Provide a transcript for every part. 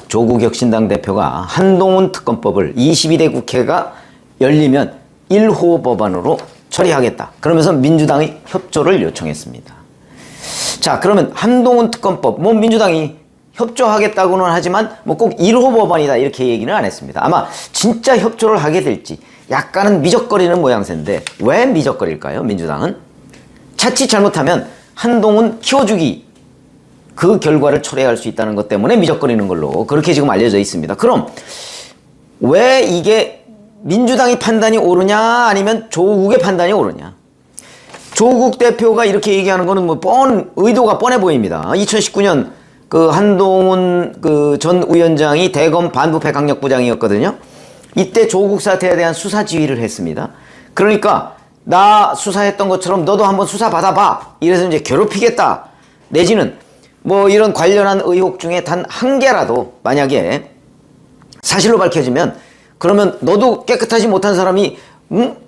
조국혁신당 대표가 한동훈 특검법을 22대 국회가 열리면 1호 법안으로 처리하겠다. 그러면서 민주당의 협조를 요청했습니다. 자, 그러면 한동훈 특검법, 뭐 민주당이 협조하겠다고는 하지만 뭐 꼭 1호 법안이다 이렇게 얘기는 안 했습니다. 아마 진짜 협조를 하게 될지 약간은 미적거리는 모양새인데 왜 미적거릴까요? 민주당은 자칫 잘못하면 한동훈 키워주기 그 결과를 초래할 수 있다는 것 때문에 미적거리는 걸로 그렇게 지금 알려져 있습니다. 그럼 왜 이게 민주당의 판단이 옳으냐 아니면 조국의 판단이 옳으냐? 조국 대표가 이렇게 얘기하는 거는 뭐 의도가 뻔해 보입니다. 2019년 그 한동훈 그 전 위원장이 대검 반부패 강력부장이었거든요. 이때 조국 사태에 대한 수사 지휘를 했습니다. 그러니까 나 수사했던 것처럼 너도 한번 수사 받아봐. 이래서 이제 괴롭히겠다. 내지는 뭐 이런 관련한 의혹 중에 단 한 개라도 만약에 사실로 밝혀지면 그러면 너도 깨끗하지 못한 사람이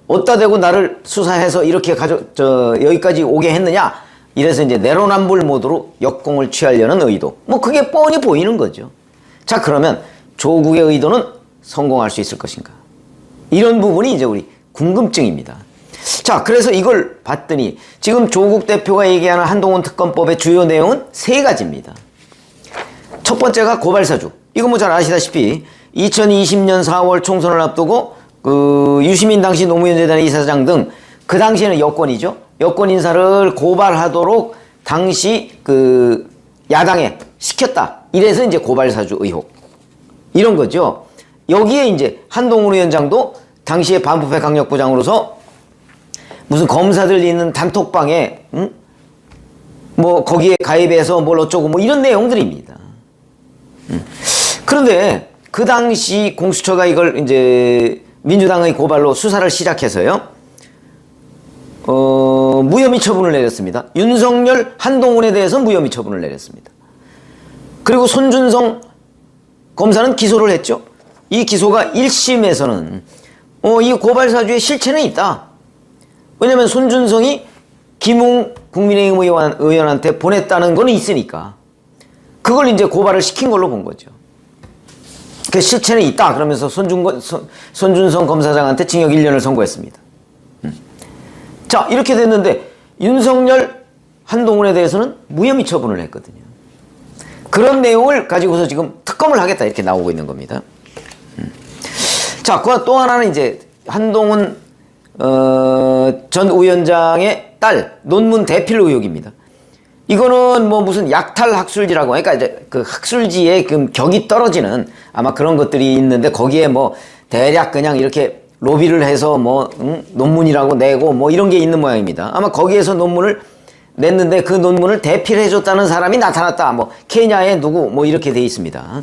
어디다 대고 나를 수사해서 이렇게 여기까지 오게 했느냐? 이래서 이제 내로남불 모드로 역공을 취하려는 의도. 뭐 그게 뻔히 보이는 거죠. 자, 그러면 조국의 의도는 성공할 수 있을 것인가? 이런 부분이 이제 우리 궁금증입니다. 자, 그래서 이걸 봤더니 지금 조국 대표가 얘기하는 한동훈 특검법의 주요 내용은 세 가지입니다. 첫 번째가 고발사주. 이거 뭐 잘 아시다시피 2020년 4월 총선을 앞두고 그 유시민 당시 노무현 재단의 이사장 등 그 당시에는 여권이죠. 여권 인사를 고발하도록 당시 그 야당에 시켰다. 이래서 이제 고발사주 의혹. 이런 거죠. 여기에 이제 한동훈 위원장도 당시에 반부패 강력부장으로서 무슨 검사들 있는 단톡방에 뭐 거기에 가입해서 뭘 어쩌고 뭐 이런 내용들입니다. 그런데 그 당시 공수처가 이걸 이제 민주당의 고발로 수사를 시작해서요. 무혐의 처분을 내렸습니다. 윤석열, 한동훈에 대해서 무혐의 처분을 내렸습니다. 그리고 손준성 검사는 기소를 했죠. 이 기소가 1심에서는 이 고발사주의 실체는 있다. 왜냐하면 손준성이 김웅 국민의힘 의원한테 보냈다는 건 있으니까 그걸 이제 고발을 시킨 걸로 본 거죠. 그 실체는 있다. 그러면서 손준성 검사장한테 징역 1년을 선고했습니다. 자, 이렇게 됐는데 윤석열, 한동훈에 대해서는 무혐의 처분을 했거든요. 그런 내용을 가지고서 지금 특검을 하겠다 이렇게 나오고 있는 겁니다. 자, 또 하나는 이제 한동훈 전 위원장의 딸 논문 대필 의혹입니다. 이거는 뭐 무슨 약탈 학술지라고, 그러니까 이제 그 학술지의 그 격이 떨어지는 아마 그런 것들이 있는데 거기에 뭐 대략 그냥 이렇게 로비를 해서 뭐 논문이라고 내고 뭐 이런 게 있는 모양입니다. 아마 거기에서 논문을 냈는데 그 논문을 대필해 줬다는 사람이 나타났다. 뭐 케냐에 누구 뭐 이렇게 돼 있습니다.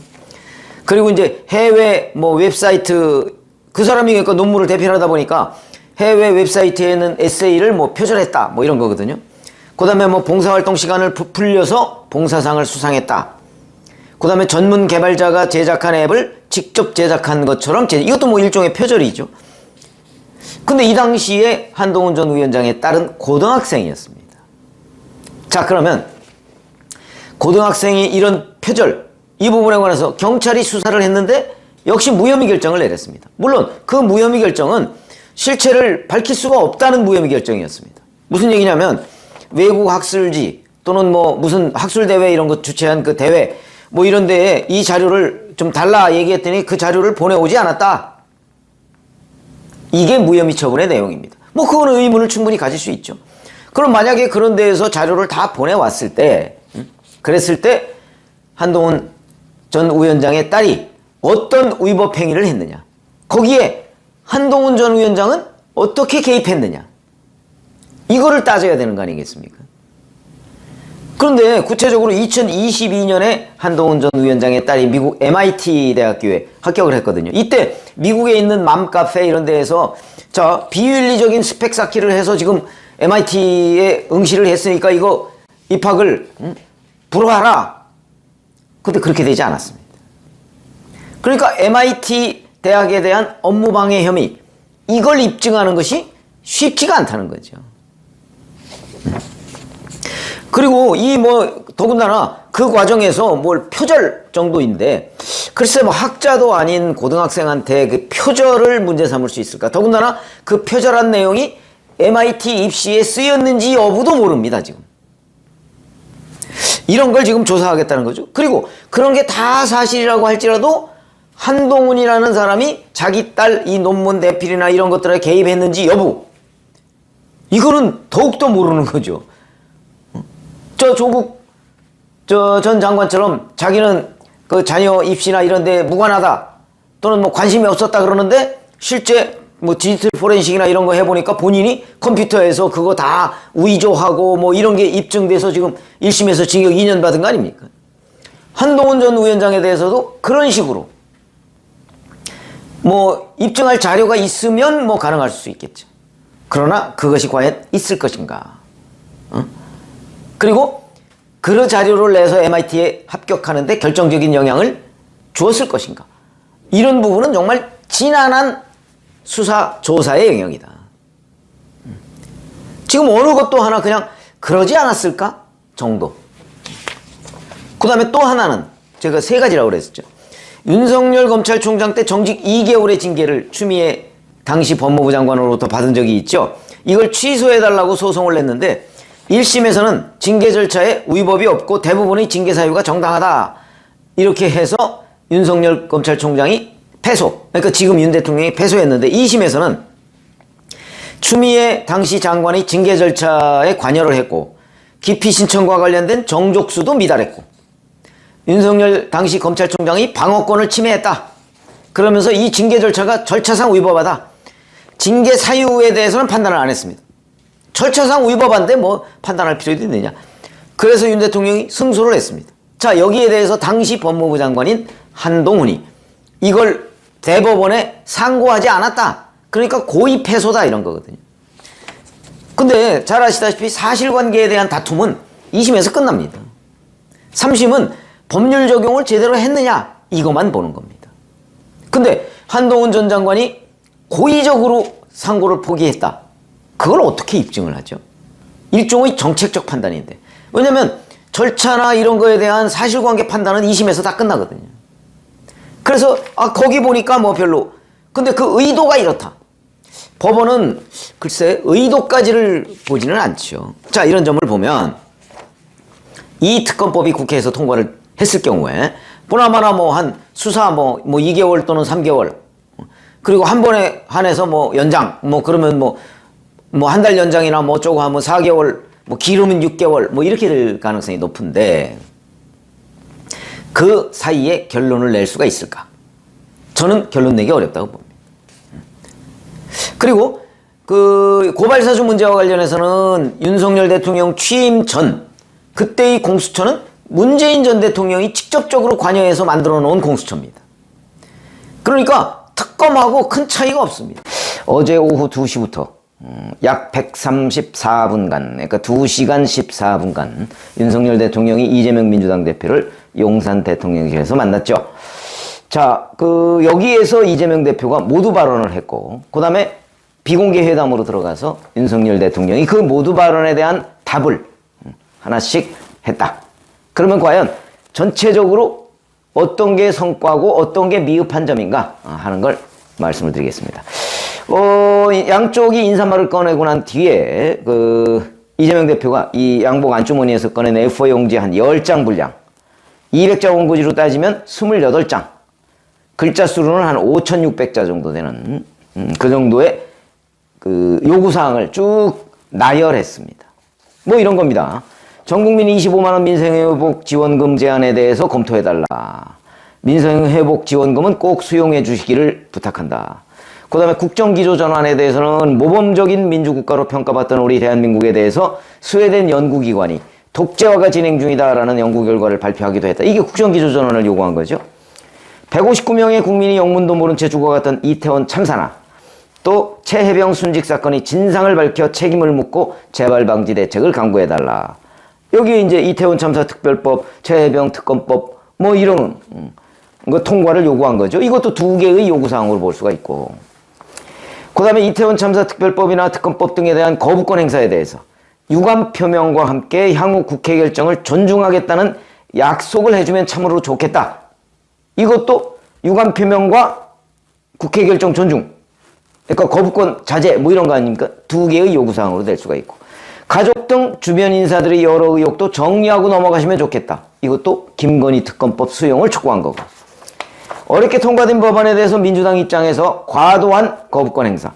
그리고 이제 해외 뭐 웹사이트 그 사람이 그러니까 논문을 대필하다 보니까 해외 웹사이트에는 에세이를 뭐 표절했다. 뭐 이런 거거든요. 그다음에 뭐 봉사활동 시간을 부풀려서 봉사상을 수상했다. 그다음에 전문 개발자가 제작한 앱을 직접 제작한 것처럼 이것도 뭐 일종의 표절이죠. 근데 이 당시에 한동훈 전 위원장의 딸은 고등학생이었습니다. 자, 그러면 고등학생이 이런 표절 이 부분에 관해서 경찰이 수사를 했는데 역시 무혐의 결정을 내렸습니다. 물론 그 무혐의 결정은 실체를 밝힐 수가 없다는 무혐의 결정이었습니다. 무슨 얘기냐면 외국 학술지 또는 뭐 무슨 학술대회 이런 거 주최한 그 대회 뭐 이런 데에 이 자료를 좀 달라 얘기했더니 그 자료를 보내오지 않았다. 이게 무혐의 처분의 내용입니다. 뭐 그거는 의문을 충분히 가질 수 있죠. 그럼 만약에 그런 데에서 자료를 다 보내왔을 때 그랬을 때 한동훈 전 위원장의 딸이 어떤 위법 행위를 했느냐, 거기에 한동훈 전 위원장은 어떻게 개입했느냐, 이거를 따져야 되는 거 아니겠습니까? 그런데 구체적으로 2022년에 한동훈 전 위원장의 딸이 미국 MIT 대학교에 합격을 했거든요. 이때 미국에 있는 맘카페 이런 데에서 비윤리적인 스펙 쌓기를 해서 지금 MIT에 응시를 했으니까 이거 입학을 불허하라. 근데 그렇게 되지 않았습니다. 그러니까 MIT 대학에 대한 업무방해 혐의 이걸 입증하는 것이 쉽지가 않다는 거죠. 그리고 더군다나 그 과정에서 뭘 표절 정도인데, 글쎄 학자도 아닌 고등학생한테 그 표절을 문제 삼을 수 있을까? 더군다나 그 표절한 내용이 MIT 입시에 쓰였는지 여부도 모릅니다, 지금. 이런 걸 지금 조사하겠다는 거죠. 그리고 그런 게 다 사실이라고 할지라도 한동훈이라는 사람이 자기 딸 이 논문 대필이나 이런 것들에 개입했는지 여부, 이거는 더욱더 모르는 거죠. 조국 전 장관처럼 자기는 그 자녀 입시나 이런 데 무관하다 또는 관심이 없었다 그러는데, 실제 디지털 포렌식이나 이런 거 해보니까 본인이 컴퓨터에서 그거 다 위조하고 이런 게 입증돼서 지금 1심에서 징역 2년 받은 거 아닙니까? 한동훈 전 위원장에 대해서도 그런 식으로 입증할 자료가 있으면 가능할 수 있겠죠. 그러나 그것이 과연 있을 것인가? 그리고 그 자료를 내서 MIT에 합격하는데 결정적인 영향을 주었을 것인가? 이런 부분은 정말 지난한 수사 조사의 영역이다. 지금 어느 것도 하나 그냥 그러지 않았을까 정도. 그 다음에 또 하나는 제가 세 가지라고 그랬었죠. 윤석열 검찰총장 때 정직 2개월의 징계를 추미애 당시 법무부 장관으로부터 받은 적이 있죠. 이걸 취소해달라고 소송을 냈는데 1심에서는 징계 절차에 위법이 없고 대부분의 징계 사유가 정당하다, 이렇게 해서 윤석열 검찰총장이 패소, 그러니까 지금 윤 대통령이 패소했는데, 2심에서는 추미애 당시 장관이 징계 절차에 관여를 했고 기피 신청과 관련된 정족수도 미달했고 윤석열 당시 검찰총장이 방어권을 침해했다, 그러면서 이 징계 절차가 절차상 위법하다, 징계 사유에 대해서는 판단을 안 했습니다. 절차상 위법한데 판단할 필요도 있느냐. 그래서 윤 대통령이 승소를 했습니다. 자, 여기에 대해서 당시 법무부 장관인 한동훈이 이걸 대법원에 상고하지 않았다, 그러니까 고의 패소다, 이런 거거든요. 근데 잘 아시다시피 사실관계에 대한 다툼은 2심에서 끝납니다. 3심은 법률 적용을 제대로 했느냐, 이것만 보는 겁니다. 근데 한동훈 전 장관이 고의적으로 상고를 포기했다, 그걸 어떻게 입증을 하죠? 일종의 정책적 판단인데. 왜냐면 절차나 이런 거에 대한 사실관계 판단은 2심에서 다 끝나거든요. 그래서 거기 보니까 별로. 근데 그 의도가 이렇다. 법원은 글쎄 의도까지를 보지는 않죠. 자, 이런 점을 보면 이 특검법이 국회에서 통과를 했을 경우에 보나마나 한 수사 2개월 또는 3개월, 그리고 한 번에 한해서 연장 그러면 한 달 연장이나 어쩌고 하면 4개월, 길으면 6개월, 이렇게 될 가능성이 높은데, 그 사이에 결론을 낼 수가 있을까? 저는 결론 내기 어렵다고 봅니다. 그리고 그 고발사주 문제와 관련해서는 윤석열 대통령 취임 전, 그때의 공수처는 문재인 전 대통령이 직접적으로 관여해서 만들어 놓은 공수처입니다. 그러니까 특검하고 큰 차이가 없습니다. 어제 오후 2시부터 약 134분간, 그러니까 2시간 14분간 윤석열 대통령이 이재명 민주당 대표를 용산 대통령실에서 만났죠. 자, 여기에서 이재명 대표가 모두 발언을 했고, 그 다음에 비공개 회담으로 들어가서 윤석열 대통령이 그 모두 발언에 대한 답을 하나씩 했다. 그러면 과연 전체적으로 어떤 게 성과고 어떤 게 미흡한 점인가 하는 걸 말씀을 드리겠습니다. 양쪽이 인사말을 꺼내고 난 뒤에 이재명 대표가 이 양복 안주머니에서 꺼낸 A4 용지 한 10장 분량, 200자 원고지로 따지면 28장, 글자 수로는 한 5,600자 정도 되는 그 정도의 요구사항을 쭉 나열했습니다. 이런 겁니다. 전국민 25만원 민생회복 지원금 제안에 대해서 검토해달라. 민생회복 지원금은 꼭 수용해 주시기를 부탁한다. 그 다음에 국정기조 전환에 대해서는 모범적인 민주국가로 평가받던 우리 대한민국에 대해서 스웨덴 연구기관이 독재화가 진행 중이다라는 연구 결과를 발표하기도 했다. 이게 국정기조 전환을 요구한 거죠. 159명의 국민이 영문도 모른 채 죽어갔던 이태원 참사나 또 최혜병 순직 사건의 진상을 밝혀 책임을 묻고 재발 방지 대책을 강구해달라. 여기 이제 이태원 참사 특별법, 최혜병 특검법 이런 거 통과를 요구한 거죠. 이것도 두 개의 요구사항으로 볼 수가 있고, 그 다음에 이태원 참사 특별법이나 특검법 등에 대한 거부권 행사에 대해서 유감 표명과 함께 향후 국회 결정을 존중하겠다는 약속을 해주면 참으로 좋겠다. 이것도 유감 표명과 국회 결정 존중, 그러니까 거부권 자제 뭐 이런 거 아닙니까? 두 개의 요구사항으로 될 수가 있고, 가족 등 주변 인사들의 여러 의혹도 정리하고 넘어가시면 좋겠다. 이것도 김건희 특검법 수용을 촉구한 거고, 어렵게 통과된 법안에 대해서 민주당 입장에서 과도한 거부권 행사,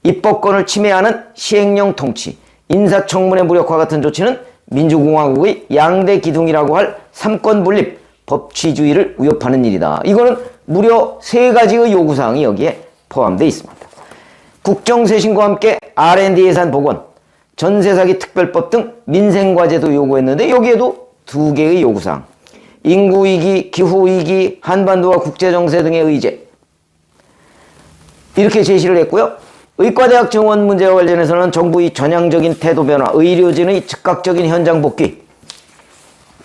입법권을 침해하는 시행령 통치, 인사청문회 무력화 같은 조치는 민주공화국의 양대 기둥이라고 할 삼권 분립, 법치주의를 위협하는 일이다. 이거는 무려 3가지의 요구사항이 여기에 포함되어 있습니다. 국정쇄신과 함께 R&D 예산 복원, 전세사기 특별법 등 민생과제도 요구했는데 여기에도 2개의 요구사항, 인구위기, 기후위기, 한반도와 국제정세 등의 의제, 이렇게 제시를 했고요. 의과대학 정원 문제와 관련해서는 정부의 전향적인 태도 변화, 의료진의 즉각적인 현장 복귀,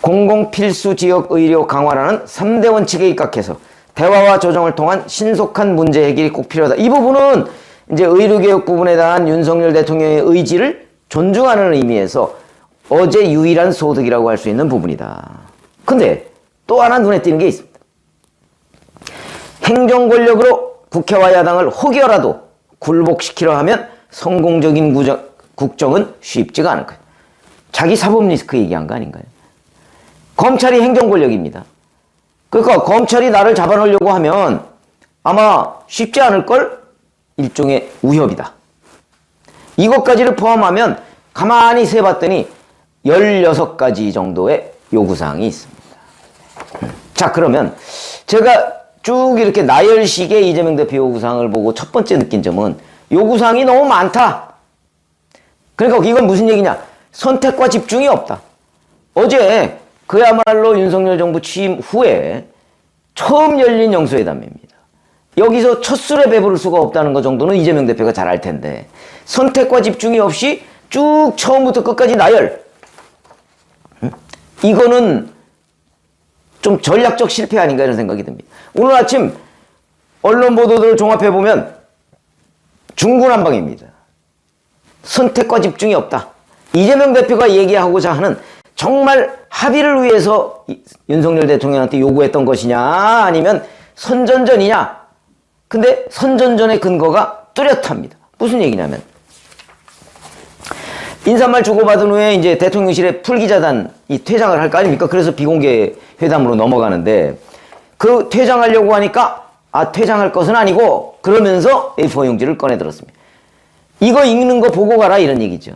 공공필수 지역 의료 강화라는 3대 원칙에 입각해서 대화와 조정을 통한 신속한 문제 해결이 꼭 필요하다. 이 부분은 이제 의료개혁 부분에 대한 윤석열 대통령의 의지를 존중하는 의미에서 어제 유일한 소득이라고 할 수 있는 부분이다. 근데 또 하나 눈에 띄는 게 있습니다. 행정권력으로 국회와 야당을 혹여라도 굴복시키려 하면 성공적인 국정은 쉽지가 않을 거예요. 자기 사법 리스크 얘기한 거 아닌가요? 검찰이 행정권력입니다. 그러니까 검찰이 나를 잡아놓으려고 하면 아마 쉽지 않을걸? 일종의 위협이다. 이것까지를 포함하면 가만히 세봤더니 16가지 정도의 요구사항이 있습니다. 자, 그러면 제가 쭉 이렇게 나열식의 이재명 대표 요구사항을 보고 첫 번째 느낀 점은 요구사항이 너무 많다. 그러니까 이건 무슨 얘기냐? 선택과 집중이 없다. 어제 그야말로 윤석열 정부 취임 후에 처음 열린 영수회담입니다. 여기서 첫 술에 배부를 수가 없다는 것 정도는 이재명 대표가 잘 알 텐데, 선택과 집중이 없이 쭉 처음부터 끝까지 나열. 이거는 좀 전략적 실패 아닌가 이런 생각이 듭니다. 오늘 아침 언론 보도들을 종합해보면 중구난방입니다. 선택과 집중이 없다. 이재명 대표가 얘기하고자 하는 정말 합의를 위해서 윤석열 대통령한테 요구했던 것이냐, 아니면 선전전이냐. 근데 선전전의 근거가 뚜렷합니다. 무슨 얘기냐면, 인사말 주고받은 후에 이제 대통령실에 풀기자단이 퇴장을 할 거 아닙니까? 그래서 비공개 회담으로 넘어가는데, 그 퇴장하려고 하니까 퇴장할 것은 아니고, 그러면서 A4 용지를 꺼내 들었습니다. 이거 읽는 거 보고 가라 이런 얘기죠.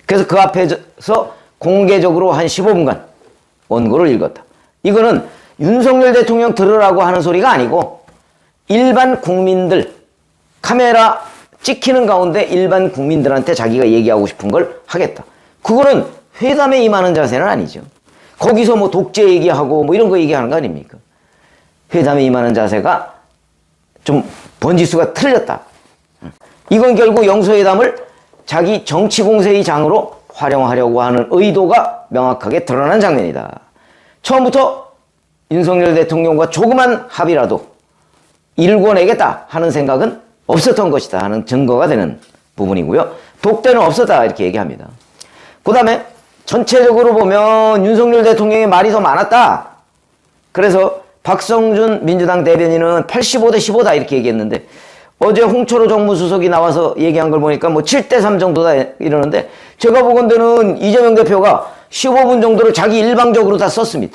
그래서 그 앞에서 공개적으로 한 15분간 원고를 읽었다. 이거는 윤석열 대통령 들으라고 하는 소리가 아니고 일반 국민들, 카메라 찍히는 가운데 일반 국민들한테 자기가 얘기하고 싶은 걸 하겠다. 그거는 회담에 임하는 자세는 아니죠. 거기서 뭐 독재 얘기하고 뭐 이런 거 얘기하는 거 아닙니까? 회담에 임하는 자세가 좀 번지수가 틀렸다. 이건 결국 영수회담을 자기 정치공세의 장으로 활용하려고 하는 의도가 명확하게 드러난 장면이다. 처음부터 윤석열 대통령과 조그만 합의라도 일궈내겠다 하는 생각은 없었던 것이다 하는 증거가 되는 부분이고요. 독대는 없었다 이렇게 얘기합니다. 그 다음에 전체적으로 보면 윤석열 대통령의 말이 더 많았다. 그래서 박성준 민주당 대변인은 85대 15다 이렇게 얘기했는데, 어제 홍철호 정무수석이 나와서 얘기한 걸 보니까 뭐 7대 3 정도다 이러는데, 제가 보건대는 이재명 대표가 15분 정도를 자기 일방적으로 다 썼습니다.